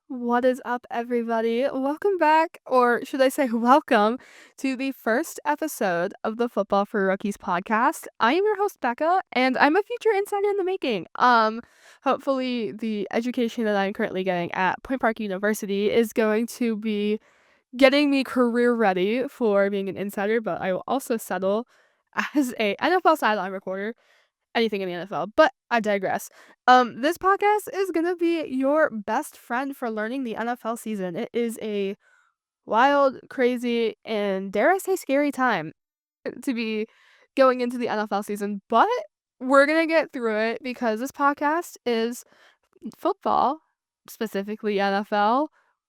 What is up, everybody? Welcome back, or should I say, welcome to the first episode of the Football for Rookies podcast. I am your host, Becca, and I'm a future insider in the making. Hopefully, the education that I'm currently getting at Point Park University is going to be getting me career ready for being an insider, but I will also settle as a NFL sideline reporter anything in the NFL, but I digress. This podcast is gonna be your best friend for learning the NFL season. It is a wild, crazy, and dare I say scary time to be going into the NFL season, but we're gonna get through it because this podcast is football, specifically NFL,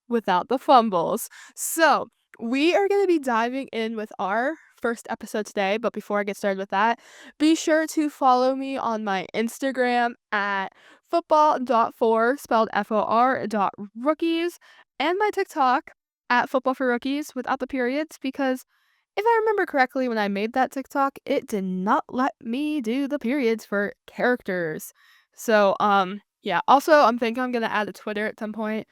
without the fumbles. So, we are going to be diving in with our first episode today. But before I get started with that, be sure to follow me on my Instagram at football.for, spelled FOR.rookies, and my TikTok at football for rookies without the periods because if I remember correctly, when I made that TikTok, it did not let me do the periods for characters. So, yeah. Also, I'm thinking I'm gonna add a Twitter at some point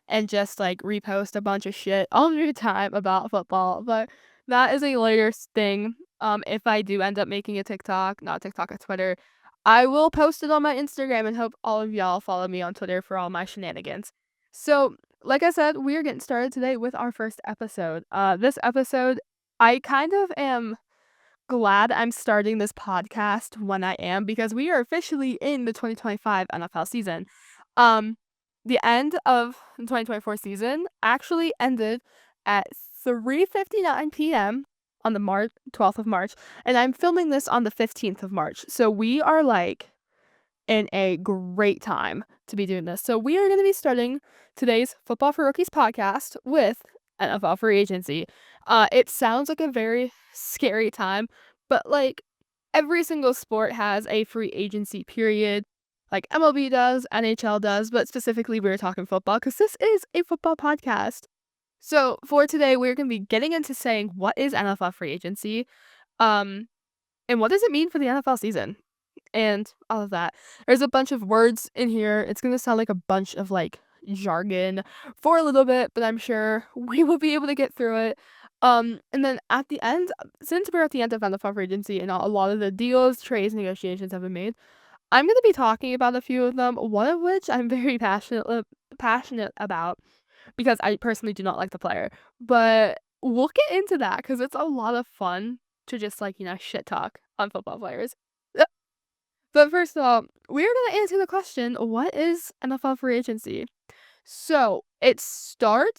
and just like repost a bunch of shit all the time about football. But that is a later thing. If I do end up making a TikTok, not TikTok, a Twitter, I will post it on my Instagram and hope all of y'all follow me on Twitter for all my shenanigans. So, like I said, we are getting started today with our first episode. This episode, I kind of am glad I'm starting this podcast when I am because we are officially in the 2025 NFL season. Um, the end of the 2024 season actually ended at 3:59 p.m. on the 12th of March, and I'm filming this on the 15th of March. So we are like in a great time to be doing this. So we are going to be starting today's Football for Rookies podcast with NFL free agency. It sounds like a very scary time, but like every single sport has a free agency period. Like MLB does, NHL does, but specifically we're talking football because this is a football podcast. So for today, we're going to be getting into saying what is NFL free agency, um, and what does it mean for the NFL season and all of that. There's a bunch of words in here. It's gonna sound like a bunch of like jargon for a little bit, but I'm sure we will be able to get through it. And then at the end, since we're at the end of NFL free agency and a lot of the deals, trades, negotiations have been made, I'm gonna be talking about a few of them. One of which I'm very passionate about because I personally do not like the player. But we'll get into that because it's a lot of fun to just like shit talk on football players. But first of all, we're gonna answer the question, what is NFL free agency? So it started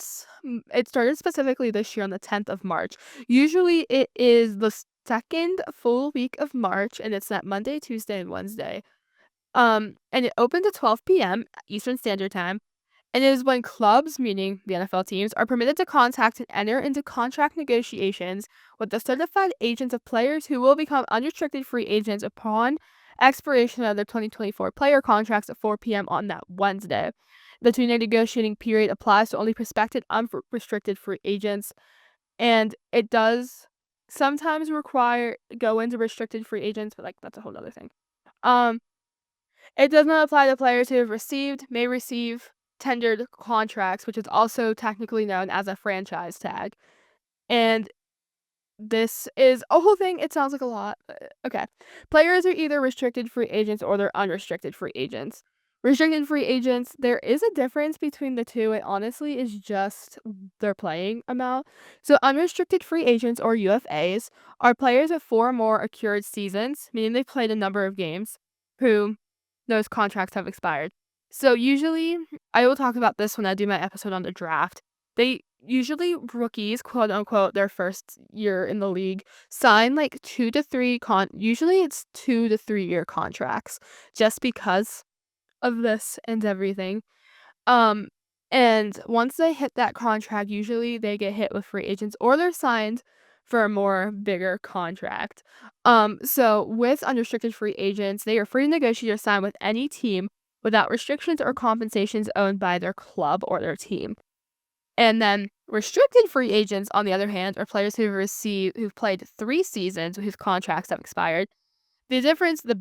specifically this year on the 10th of March. Usually it is the second full week of March and it's that Monday, Tuesday, and Wednesday. And it opened at 12 p.m. Eastern Standard Time. And it is when clubs, meaning the NFL teams, are permitted to contact and enter into contract negotiations with the certified agents of players who will become unrestricted free agents upon expiration of their 2024 player contracts at 4 p.m. on that Wednesday. The two-year negotiating period applies to only prospective unrestricted free agents, and it does sometimes require go into restricted free agents, but like that's a whole other thing. Um, it does not apply to players who have received, may receive tendered contracts, which is also technically known as a franchise tag. And this is a whole thing. It sounds like a lot. Okay. Players are either restricted free agents or they're unrestricted free agents. Restricted free agents, there is a difference between the two. It honestly is just their playing amount. So, unrestricted free agents or UFAs are players with four or more accrued seasons, meaning they've played a number of games, who those contracts have expired. So, usually, I will talk about this when I do my episode on the draft. They usually rookies, quote unquote, their first year in the league, sign like usually it's 2 to 3 year contracts just because of this and everything. Um, and once they hit that contract, usually they get hit with free agents or they're signed for a more bigger contract. So with unrestricted free agents, they are free to negotiate or sign with any team without restrictions or compensations owned by their club or their team. And then restricted free agents, on the other hand, are players who've played 3 seasons whose contracts have expired. The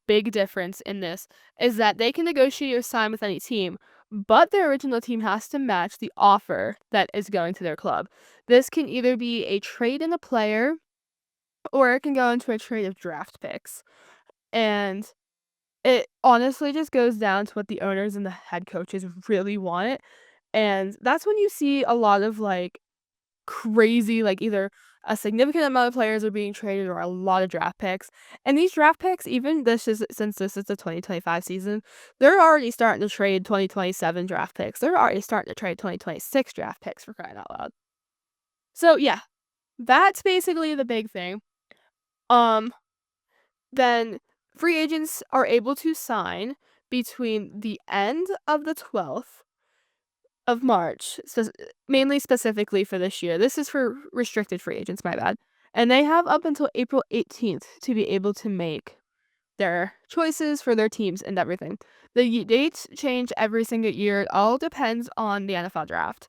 big difference in this is that they can negotiate or sign with any team, but the original team has to match the offer that is going to their club. This can either be a trade in a player or it can go into a trade of draft picks. And it honestly just goes down to what the owners and the head coaches really want. And that's when you see a lot of like crazy, like either a significant amount of players are being traded or a lot of draft picks. And these draft picks, even this is since this is the 2025 season, they're already starting to trade 2027 draft picks. They're already starting to trade 2026 draft picks for crying out loud. So yeah, that's basically the big thing. Um, then free agents are able to sign between the end of the 12th of March, mainly specifically for this year. This is for restricted free agents, my bad. And they have up until April 18th to be able to make their choices for their teams and everything. The dates change every single year. It all depends on the NFL draft.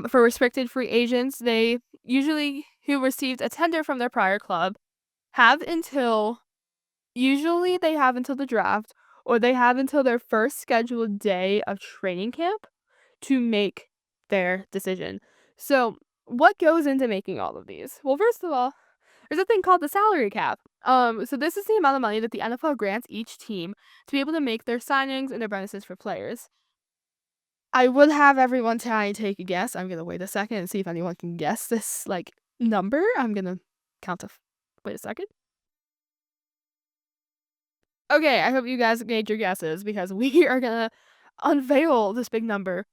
For restricted free agents, they usually who received a tender from their prior club have until usually they have until the draft or they have until their first scheduled day of training camp to make their decision. So, what goes into making all of these? Well, first of all, there's a thing called the salary cap. So this is the amount of money that the NFL grants each team to be able to make their signings and their bonuses for players. I would have everyone try and take a guess. I'm gonna wait a second and see if anyone can guess this like number. I'm gonna count to wait a second. Okay, I hope you guys made your guesses because we are gonna unveil this big number.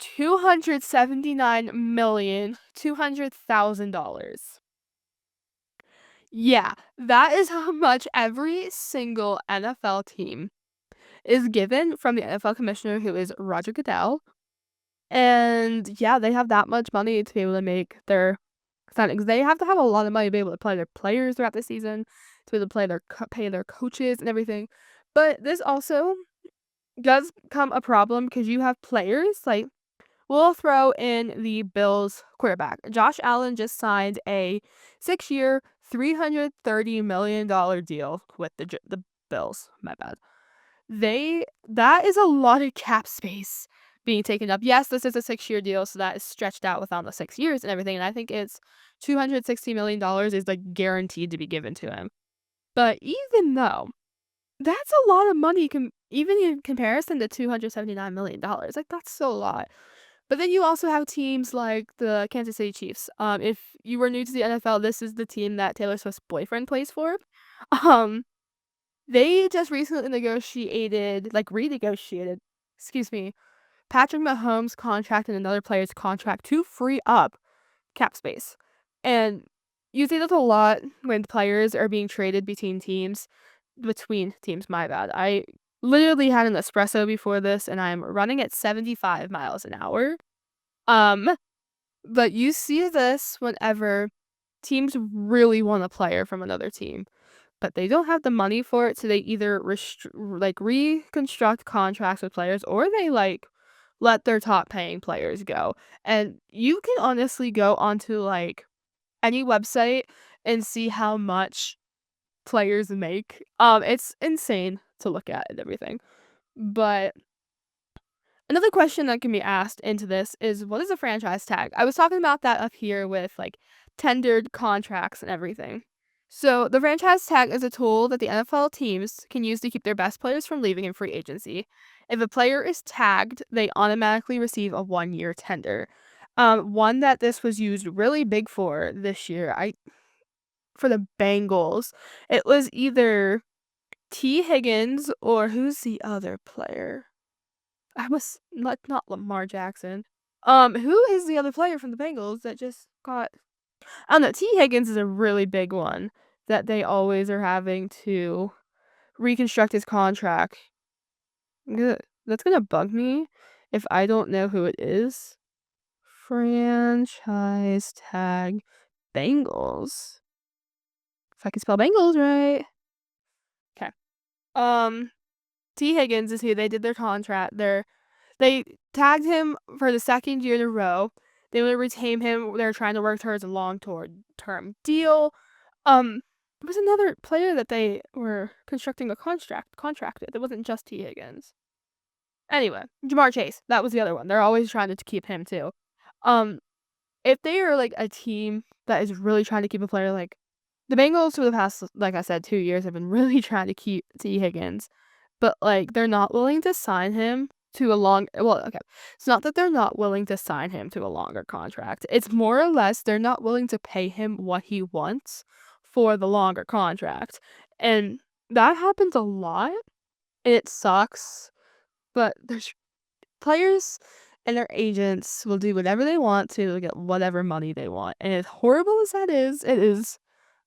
$279,200,000. Yeah, that is how much every single NFL team is given from the NFL commissioner, who is Roger Goodell. And yeah, they have that much money to be able to make their signings. They have to have a lot of money to be able to play their players throughout the season, to be able to play their pay their coaches and everything. But this also does come a problem because you have players like we'll throw in the Bills quarterback. Josh Allen just signed a 6-year, $330 million deal with the Bills. My bad. That is a lot of cap space being taken up. Yes, this is a 6-year deal, so that is stretched out without the 6 years and everything. And I think it's $260 million is like guaranteed to be given to him. But even though that's a lot of money, even in comparison to $279 million, like that's so a lot. But then you also have teams like the Kansas City Chiefs. If you were new to the NFL, this is the team that Taylor Swift's boyfriend plays for. Um, they just recently renegotiated, excuse me, Patrick Mahomes' contract and another player's contract to free up cap space. And you see this a lot when players are being traded between teams, my bad. I literally had an espresso before this and I'm running at 75 miles an hour. Um, but you see this whenever teams really want a player from another team, but they don't have the money for it, so they either reconstruct contracts with players or they like let their top paying players go. And you can honestly go onto like any website and see how much players make. It's insane to look at and everything. But another question that can be asked into this is what is a franchise tag? I was talking about that up here with like tendered contracts and everything. So, the franchise tag is a tool that the NFL teams can use to keep their best players from leaving in free agency. If a player is tagged, they automatically receive a 1-year tender. One that this was used really big for this year, I for the Bengals, it was either T. Higgins or who's the other player? I was not Lamar Jackson. Who is the other player from the Bengals that just got I don't know, T. Higgins is a really big one that they always are having to reconstruct his contract. That's gonna bug me if I don't know who it is. Franchise tag Bengals. If I can spell Bengals right. Okay. T. Higgins is who they did their contract. They tagged him for the 2nd year in a row. They would retain him. They were trying to work towards a long-term deal. There was another player that they were constructing a contract with. It wasn't just T. Higgins. Anyway, Jamar Chase, that was the other one. They're always trying to keep him too. Um, if they are like a team that is really trying to keep a player, like the Bengals for the past, like I said, 2 years have been really trying to keep T. Higgins, but like they're not willing to sign him to a long. Well, okay, it's not that they're not willing to sign him to a longer contract. It's more or less they're not willing to pay him what he wants for the longer contract, and that happens a lot. And it sucks, but there's players and their agents will do whatever they want to get whatever money they want. And as horrible as that is, it is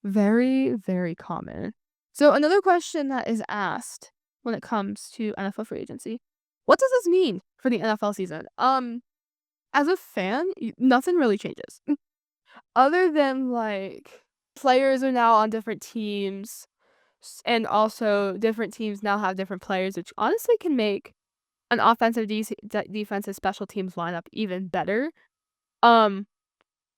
very, very common. So another question that is asked when it comes to NFL free agency, what does this mean for the NFL season? As a fan, nothing really changes. Other than like players are now on different teams and also different teams now have different players, which honestly can make an offensive defensive special teams lineup even better. Um,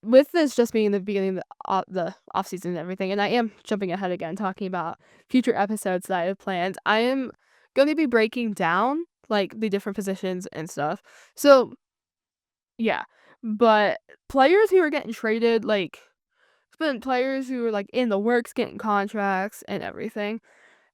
with this just being the beginning of the off season and everything, and I am jumping ahead again, talking about future episodes that I have planned. I am going to be breaking down like the different positions and stuff. So yeah, but players who are getting traded, like it's been players who are like in the works getting contracts and everything.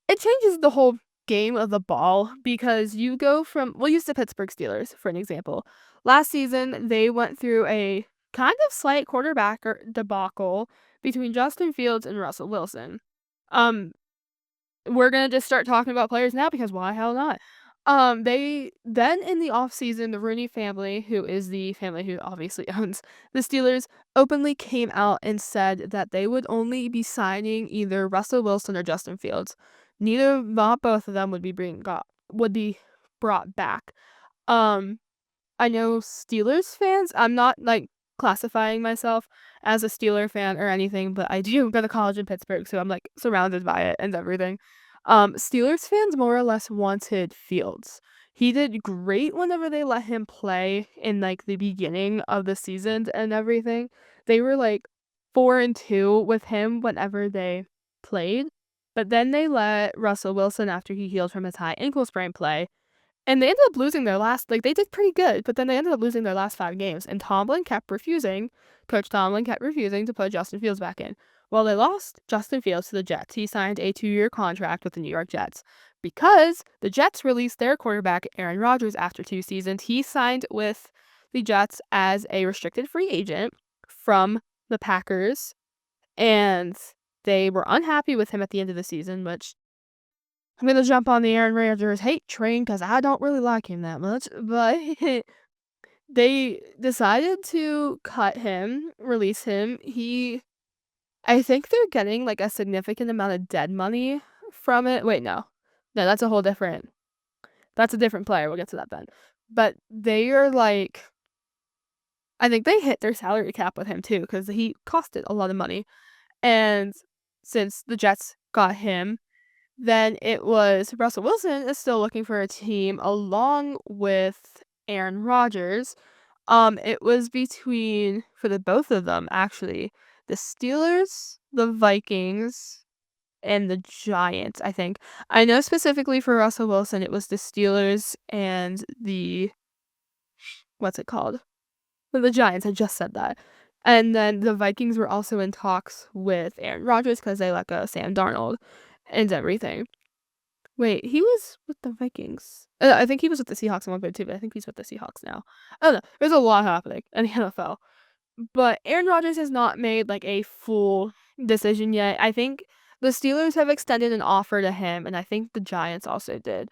It changes the whole game of the ball because you go from we'll use the Pittsburgh Steelers for an example. Last season, they went through a kind of slight quarterback debacle between Justin Fields and Russell Wilson. Um, we're gonna just start talking about players now because why hell not? They then in the offseason, the Rooney family, who is the family who obviously owns the Steelers, openly came out and said that they would only be signing either Russell Wilson or Justin Fields. Not both of them would be brought back. Um, I know Steelers fans, I'm not, like, classifying myself as a Steeler fan or anything, but I do go to college in Pittsburgh, so I'm, like, surrounded by it and everything. Steelers fans more or less wanted Fields. He did great whenever they let him play in, like, the beginning of the season and everything. They were, like, 4-2 with him whenever they played, but then they let Russell Wilson, after he healed from his high ankle sprain, play, and they ended up losing their last like, they did pretty good, but then they ended up losing their last 5 games, and Coach Tomlin kept refusing to put Justin Fields back in. Well, they lost Justin Fields to the Jets. He signed a 2-year contract with the New York Jets. Because the Jets released their quarterback, Aaron Rodgers, after 2 seasons, he signed with the Jets as a restricted free agent from the Packers, and they were unhappy with him at the end of the season, which I'm gonna jump on the Aaron Rodgers hate train because I don't really like him that much, but they decided to cut him, release him. I think they're getting like a significant amount of dead money from it. Wait, no. No, that's a different player. We'll get to that then. But they are like, I think they hit their salary cap with him too because he costed a lot of money. And since the Jets got him, then it was Russell Wilson is still looking for a team along with Aaron Rodgers. It was between for the both of them actually, the Steelers, the Vikings, and the Giants, I think. I know specifically for Russell Wilson, it was the Steelers and the what's it called? The Giants. I just said that. And then the Vikings were also in talks with Aaron Rodgers because they let go Sam Darnold and everything. Wait, he was with the Vikings. I think he was with the Seahawks at one point too, but I think he's with the Seahawks now. I don't know. There's a lot happening in the NFL. But Aaron Rodgers has not made like a full decision yet. I think the Steelers have extended an offer to him, and I think the Giants also did.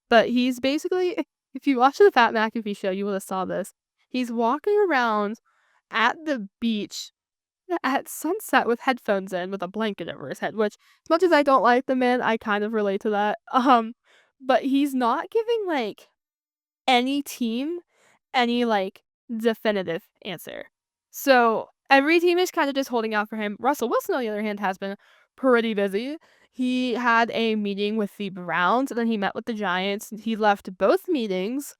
But he's basically, if you watch the Pat McAfee show, you would have saw this. He's walking around at the beach at sunset with headphones in with a blanket over his head, which as much as I don't like the man, I kind of relate to that. But he's not giving like any team any like definitive answer. So every team is kind of just holding out for him. Russell Wilson, on the other hand, has been pretty busy. He had a meeting with the Browns and then he met with the Giants. He left both meetings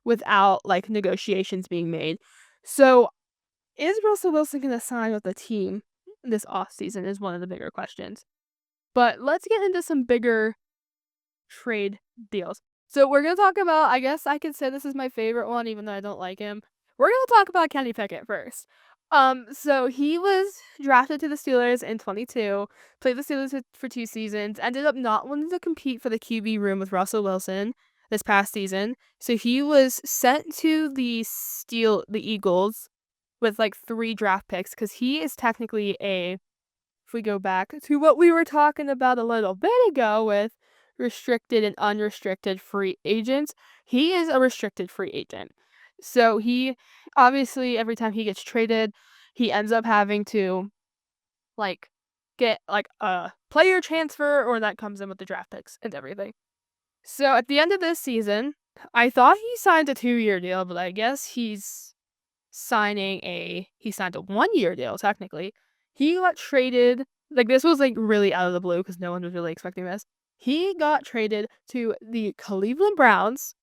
without like negotiations being made. So is Russell Wilson going to sign with the team this offseason is one of the bigger questions. But let's get into some bigger trade deals. So we're gonna talk about, I guess I could say this is my favorite one, even though I don't like him. We're gonna talk about Kenny Pickett first. So he was drafted to the Steelers in 22, played the Steelers for 2 seasons, ended up not wanting to compete for the QB room with Russell Wilson this past season. So he was sent to the Eagles with like 3 draft picks because he is technically if we go back to what we were talking about a little bit ago with restricted and unrestricted free agents, he is a restricted free agent. So he obviously every time he gets traded, he ends up having to like get like a player transfer or that comes in with the draft picks and everything. So at the end of this season, I thought he signed a 2-year deal, but I guess he signed a 1-year deal technically. He got traded, like this was like really out of the blue because no one was really expecting this. He got traded to the Cleveland Browns,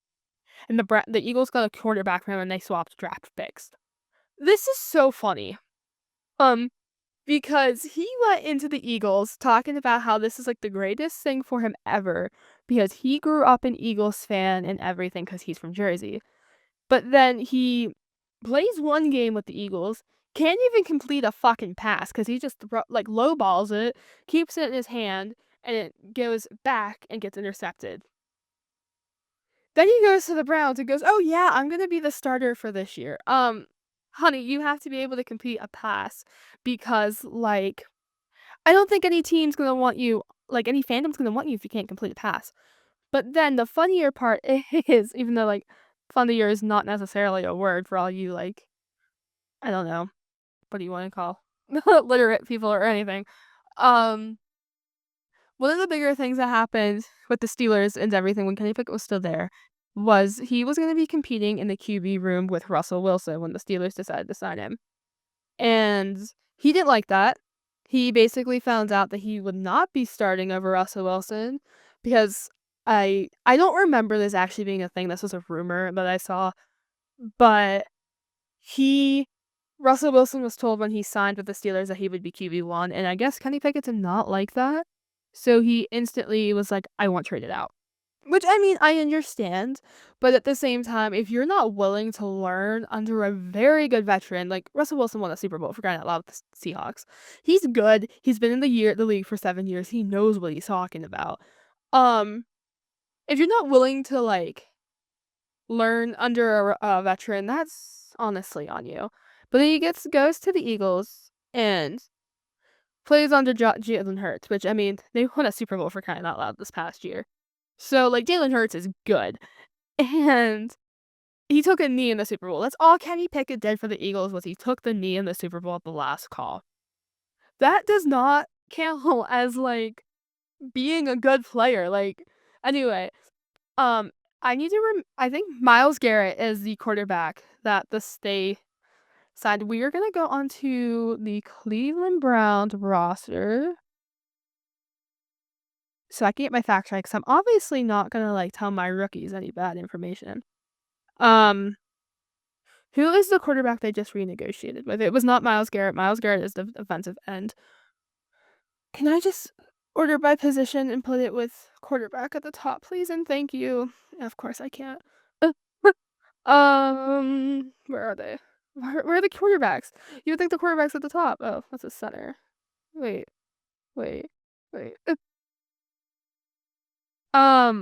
and the Eagles got a quarterback from him, and they swapped draft picks. This is so funny, um, because he went into the Eagles talking about how this is like the greatest thing for him ever because he grew up an Eagles fan and everything because he's from Jersey. But then he plays 1 game with the Eagles, can't even complete a fucking pass because he just low balls it, keeps it in his hand, and it goes back and gets intercepted. Then he goes to the Browns and goes, "Oh yeah, I'm gonna be the starter for this year." Honey, you have to be able to complete a pass because I don't think any team's gonna want you, like any fandom's gonna want you if you can't complete a pass. But then the funnier part is, even though like funnier is not necessarily a word for all you I don't know, what do you want to call literate people or anything. Um, One of the bigger things that happened with the Steelers and everything when Kenny Pickett was still there was he was going to be competing in the QB room with Russell Wilson when the Steelers decided to sign him. And he didn't like that. He basically found out that he would not be starting over Russell Wilson because I don't remember this actually being a thing. This was a rumor that I saw, but he Russell Wilson was told when he signed with the Steelers that he would be QB1, and I guess Kenny Pickett did not like that. So he instantly was like, I want traded out. Which I mean, I understand, but at the same time, if you're not willing to learn under a very good veteran, like Russell Wilson won a Super Bowl for crying out loud with the Seahawks. He's good. He's been in the league for 7 years. He knows what he's talking about. Um, if you're not willing to learn under a veteran, that's honestly on you. But then he goes to the Eagles and plays under Jalen Hurts, which I mean, they won a Super Bowl for crying out loud this past year. So like Jalen Hurts is good. And he took a knee in the Super Bowl. That's all Kenny Pickett did for the Eagles was he took the knee in the Super Bowl at the last call. That does not count as being a good player. Anyway, um I need to I think Myles Garrett is the quarterback that they signed. We are gonna go onto the Cleveland Browns roster so I can get my facts right because I'm obviously not gonna tell my rookies any bad information. Um Who is the quarterback they just renegotiated with? It was not Myles Garrett. Myles Garrett is the defensive end. Can I just order by position and put it with quarterback at the top, please? And thank you. Of course I can't. Uh, where are they? Where are the quarterbacks? You would think the quarterback's at the top. Oh, that's a center. Wait, wait, wait.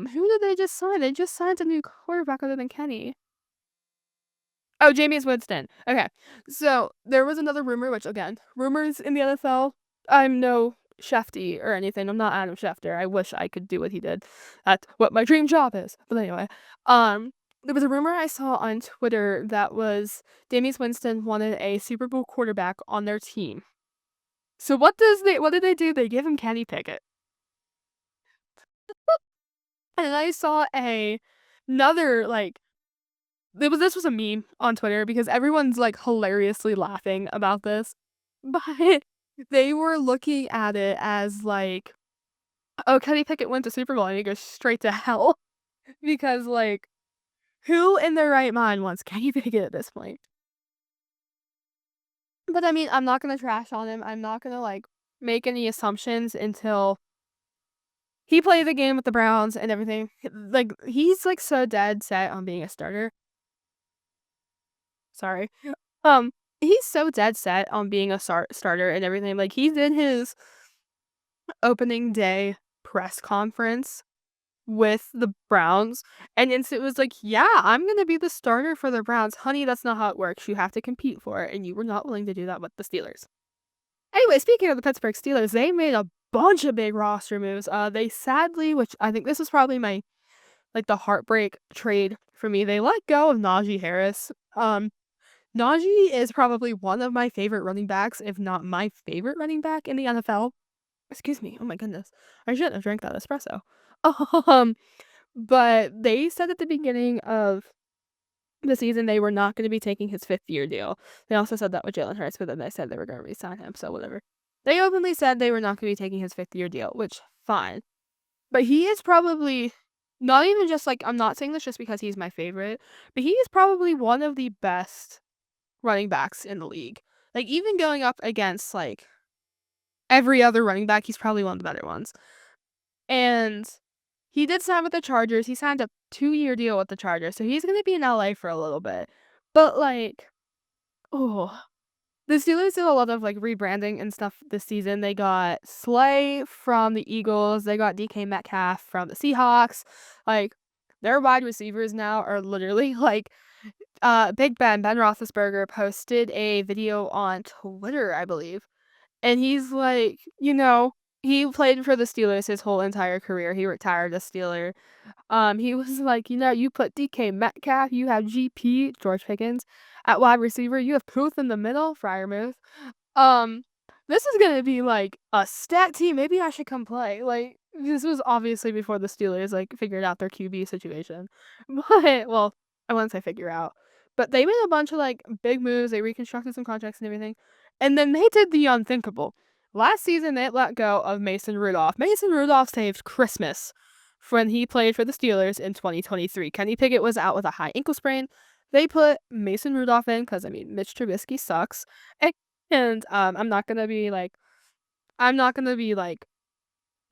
Who did they just sign? They just signed a new quarterback other than Kenny. Oh, Jameis Winston. Okay. So there was another rumor, which again, rumors in the NFL. I'm no Shefty or anything. I'm not Adam Schefter. I wish I could do what he did. That's what my dream job is. But anyway, there was a rumor I saw on Twitter that was Jameis Winston wanted a Super Bowl quarterback on their team. So what did they do? They give him Kenny Pickett. And I saw another this was a meme on Twitter because everyone's hilariously laughing about this. But they were looking at it as oh, Kenny Pickett went to Super Bowl and he goes straight to hell. Because who in their right mind wants Kenny Pickett at this point? But I mean, I'm not gonna trash on him. I'm not gonna make any assumptions until he played the game with the Browns and everything. Like, he's, like, so dead set on being a starter. Sorry. Um, he's so dead set on being a starter and everything. Like, he did his opening day press conference with the Browns, and it was like, "Yeah, I'm gonna be the starter for the Browns." Honey, that's not how it works. You have to compete for it, and you were not willing to do that with the Steelers. Anyway, speaking of the Pittsburgh Steelers, they made a bunch of big roster moves. They sadly, which I think this was probably my like the heartbreak trade for me, they let go of Najee Harris. Najee is probably one of my favorite running backs, if not my favorite running back in the NFL. Excuse me. Oh my goodness. I shouldn't have drank that espresso. Um, but they said at the beginning of the season they were not going to be taking his 5th-year deal. They also said that with Jalen Hurts, but then they said they were going to re-sign him, so whatever. They openly said they were not going to be taking his 5th-year deal, which fine. But he is probably not even just like I'm not saying this just because he's my favorite, but he is probably one of the best running backs in the league. Like even going up against like every other running back, he's probably one of the better ones. And he did sign with the Chargers. He signed a 2-year deal with the Chargers, so he's gonna be in LA for a little bit. But like, oh, the Steelers did a lot of like rebranding and stuff this season. They got Slay from the Eagles. They got DK Metcalf from the Seahawks. Like their wide receivers now are literally like Big Ben Roethlisberger posted a video on Twitter, I believe. And he's like, he played for the Steelers his whole entire career. He retired a Steeler. He was like, you put DK Metcalf, you have GP, George Pickens, at wide receiver, you have Puth in the middle, Freiermuth. Um, this is gonna be like a stat team. Maybe I should come play. Like, this was obviously before the Steelers like figured out their QB situation. But well, I wouldn't say figure out. But they made a bunch of like big moves, they reconstructed some contracts and everything. And then they did the unthinkable. Last season they let go of Mason Rudolph. Mason Rudolph saved Christmas when he played for the Steelers in 2023. Kenny Pickett was out with a high ankle sprain. They put Mason Rudolph in because I mean Mitch Trubisky sucks. And I'm not gonna be like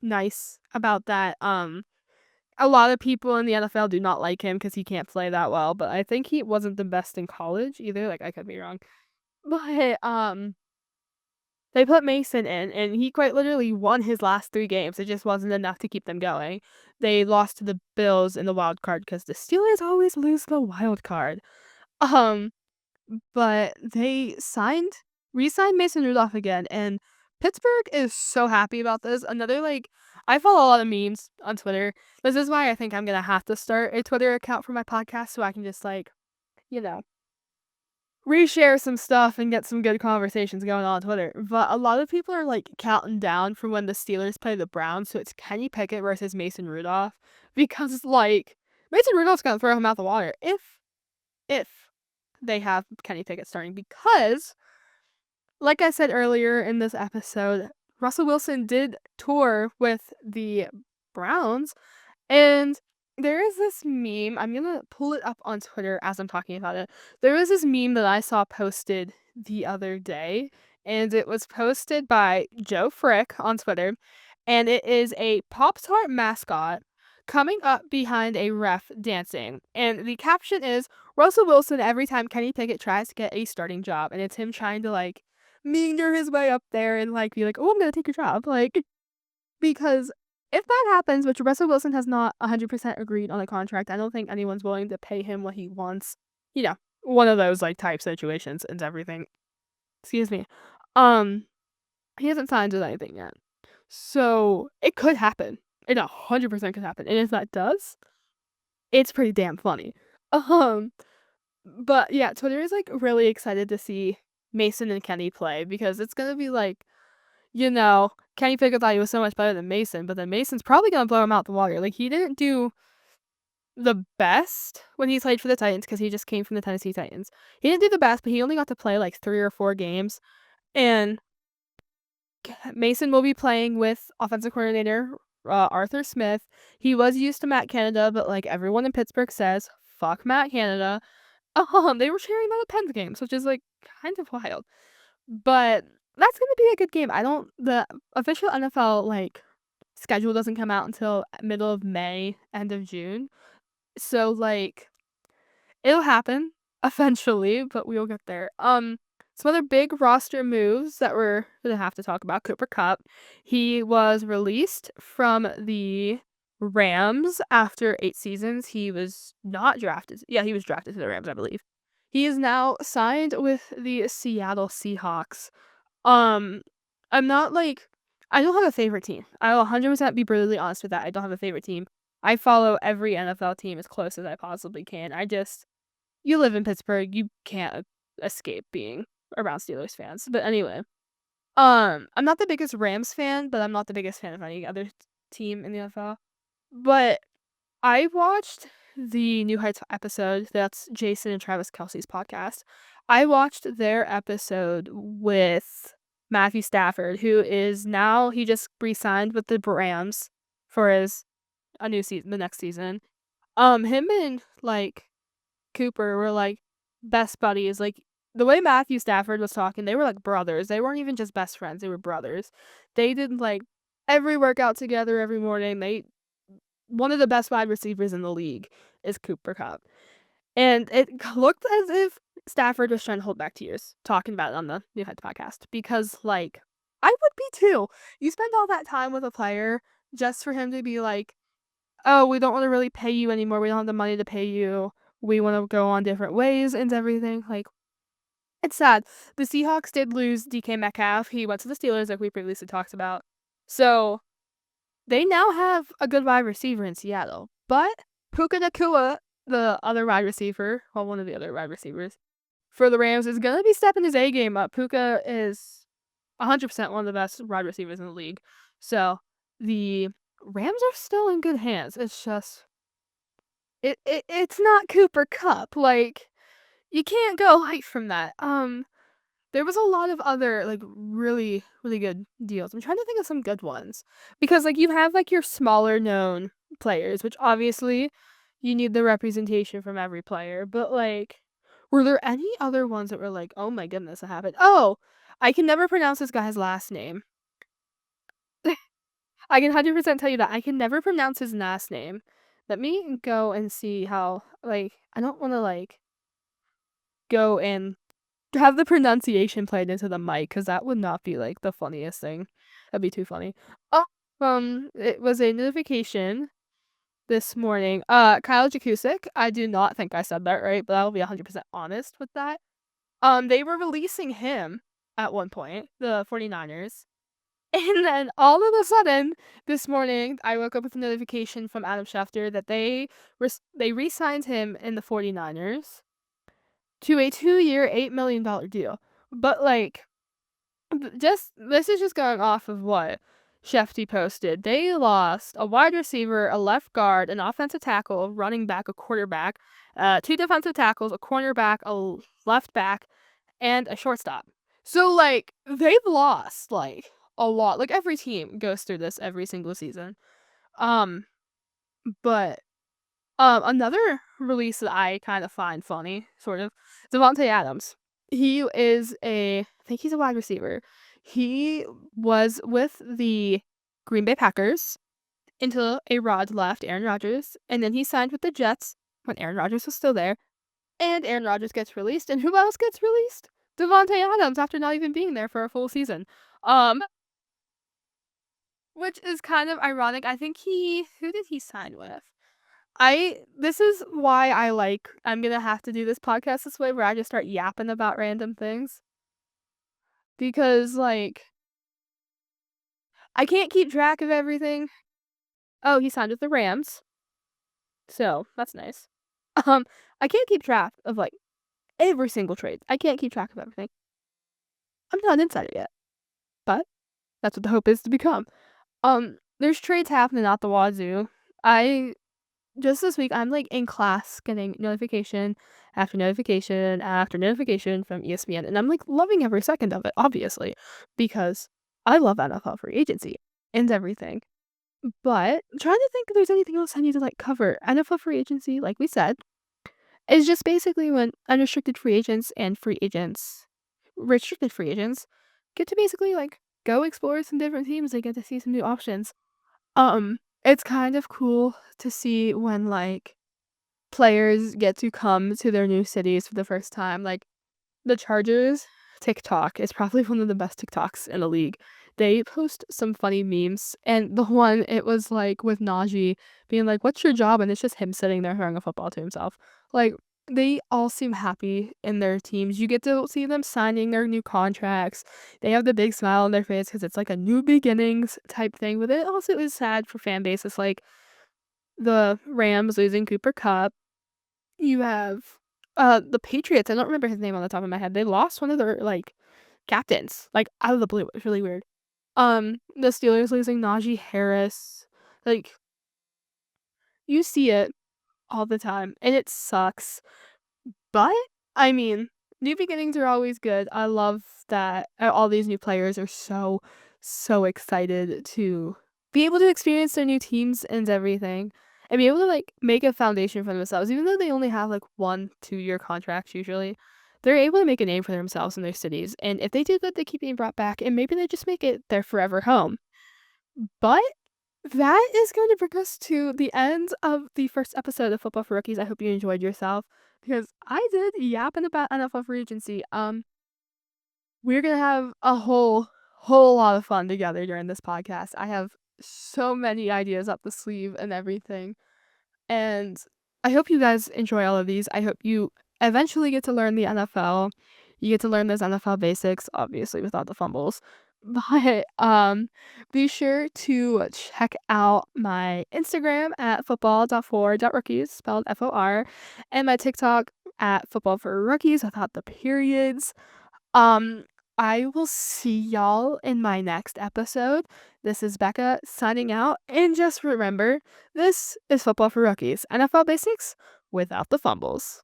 nice about that. A lot of people in the NFL do not like him because he can't play that well, but I think he wasn't the best in college either. Like I could be wrong. But they put Mason in, and he quite literally won his last 3 games. It just wasn't enough to keep them going. They lost to the Bills in the wild card because the Steelers always lose the wild card. Um, but they re-signed Mason Rudolph again, and Pittsburgh is so happy about this. Another like I follow a lot of memes on Twitter. This is why I think I'm gonna have to start a Twitter account for my podcast so I can just like, you know, reshare some stuff and get some good conversations going on Twitter. But a lot of people are like counting down from when the Steelers play the Browns, so it's Kenny Pickett versus Mason Rudolph because like Mason Rudolph's gonna throw him out the water if they have Kenny Pickett starting because like I said earlier in this episode, Russell Wilson did tour with the Browns and there is this meme, I'm gonna pull it up on Twitter as I'm talking about it. There was this meme that I saw posted the other day, and it was posted by Joe Frick on Twitter, and it is a Pop-Tart mascot coming up behind a ref dancing. And the caption is Russell Wilson every time Kenny Pickett tries to get a starting job, and it's him trying to like meander his way up there and like be like, oh, I'm gonna take your job. Like because if that happens, which Russell Wilson has not 100% agreed on a contract, I don't think anyone's willing to pay him what he wants. One of those like type situations and everything. Excuse me. Um, he hasn't signed with anything yet. So it could happen. It 100% could happen. And if that does, it's pretty damn funny. Um, but yeah, Twitter is like really excited to see Mason and Kenny play because it's gonna be like Kenny Pickett thought he was so much better than Mason, but then Mason's probably gonna blow him out the water. Like, he didn't do the best when he played for the Titans because he just came from the Tennessee Titans. He didn't do the best, but he only got to play like 3 or 4 games. And Mason will be playing with offensive coordinator Arthur Smith. He was used to Matt Canada, but like everyone in Pittsburgh says, fuck Matt Canada. They were sharing that at Penn's games, which is like kind of wild. But that's gonna be a good game. The official NFL like schedule doesn't come out until middle of May, end of June. So, like, it'll happen eventually, but we will get there. Some other big roster moves that we're gonna have to talk about. Cooper Kupp, he was released from the Rams after 8 seasons. He was not drafted. Yeah, he was drafted to the Rams, I believe. He is now signed with the Seattle Seahawks. Um, I'm not like I don't have a favorite team. I'll 100% be brutally honest with that. I don't have a favorite team. I follow every NFL team as close as I possibly can. You live in Pittsburgh, you can't escape being around Steelers fans. But anyway, I'm not the biggest Rams fan, but I'm not the biggest fan of any other team in the NFL. But I watched the New Heights episode. That's Jason and Travis Kelce's podcast. I watched their episode with Matthew Stafford, who is now he just re-signed with the Rams for a new season, the next season. Him and like Cooper were like best buddies. Like the way Matthew Stafford was talking, they were like brothers. They weren't even just best friends, they were brothers. They did like every workout together every morning. They one of the best wide receivers in the league is Cooper Kupp. And it looked as if Stafford was trying to hold back tears talking about it on the New Heights podcast because like I would be too. You spend all that time with a player just for him to be like, "Oh, we don't want to really pay you anymore. We don't have the money to pay you. We want to go on different ways and everything." Like, it's sad. The Seahawks did lose DK Metcalf. He went to the Steelers, like we previously talked about. So they now have a good wide receiver in Seattle. But Puka Nacua, the other wide receiver, well, one of the other wide receivers for the Rams, is going to be stepping his A game up. Puka is 100% one of the best wide receivers in the league. So the Rams are still in good hands. It's just it's not Cooper Kupp. Like, you can't go light from that. There was a lot of other like really, really good deals. I'm trying to think of some good ones. Because like you have like your smaller known players, which obviously you need the representation from every player, but like were there any other ones that were like, "Oh my goodness, that happened?" Oh, I can never pronounce this guy's last name. I can 100% tell you that I can never pronounce his last name. Let me go and see how like I don't want to like go and have the pronunciation played into the mic because that would not be like the funniest thing. That'd be too funny. Oh, it was a notification this morning. Kyle Jakusik. I do not think I said that right, but I'll be 100% honest with that. They were releasing him at one point, the 49ers. And then all of a sudden, this morning, I woke up with a notification from Adam Schefter that they re-signed him in the 49ers to a 2-year, $8 million deal. But like, this is just going off of what Shefty posted. They lost a wide receiver, a left guard, an offensive tackle, a running back, a quarterback, 2 defensive tackles, a cornerback, a left back, and a shortstop. So like they've lost like a lot. Like every team goes through this every single season. Um, but another release that I kind of find funny, sort of, Davante Adams. I think he's a wide receiver. He was with the Green Bay Packers until A-Rod left, Aaron Rodgers, and then he signed with the Jets when Aaron Rodgers was still there. And Aaron Rodgers gets released, and who else gets released? Davante Adams after not even being there for a full season. Which is kind of ironic. I think who did he sign with? This is why I'm gonna have to do this podcast this way where I just start yapping about random things. Because, like, I can't keep track of everything. Oh, he signed with the Rams. So, that's nice. I can't keep track of, like, every single trade. I can't keep track of everything. I'm not an insider yet. But that's what the hope is to become. There's trades happening at the wazoo. Just this week, I'm like in class getting notification after notification after notification from ESPN, and I'm like loving every second of it, obviously, because I love NFL free agency and everything. But I'm trying to think if there's anything else I need to like cover. NFL free agency, like we said, is just basically when unrestricted free agents and restricted free agents, get to basically like go explore some different teams. They get to see some new options. It's kind of cool to see when, like, players get to come to their new cities for the first time, like, the Chargers TikTok is probably one of the best TikToks in the league. They post some funny memes, and the one, it was, like, with Najee being like, "What's your job?" And it's just him sitting there throwing a football to himself. Like, they all seem happy in their teams. You get to see them signing their new contracts. They have the big smile on their face because it's like a new beginnings type thing, but it also is sad for fan bases like the Rams losing Cooper Kupp. You have, the Patriots, I don't remember his name on the top of my head. They lost one of their, like, captains, like, out of the blue. It was really weird. The Steelers losing Najee Harris. Like, you see it all the time, and it sucks. But, I mean, new beginnings are always good. I love that, all these new players are so, so excited to be able to experience their new teams and everything, and be able to, like, make a foundation for themselves. Even though they only have, like, 1, 2-year contracts usually, they're able to make a name for themselves in their cities, and if they do good, they keep being brought back, and maybe they just make it their forever home. But that is going to bring us to the end of the first episode of Football for Rookies. I hope you enjoyed yourself because I did yapping about NFL free agency. We're gonna have a whole lot of fun together during this podcast. I have so many ideas up the sleeve and everything. And I hope you guys enjoy all of these. I hope you eventually get to learn the NFL. You get to learn those NFL basics, obviously without the fumbles. But be sure to check out my Instagram at football.for.rookies, spelled FOR, and my TikTok at football for rookies without the periods. Um, I will see y'all in my next episode. This is Becca signing out. And just remember, this is Football for Rookies, NFL basics without the fumbles.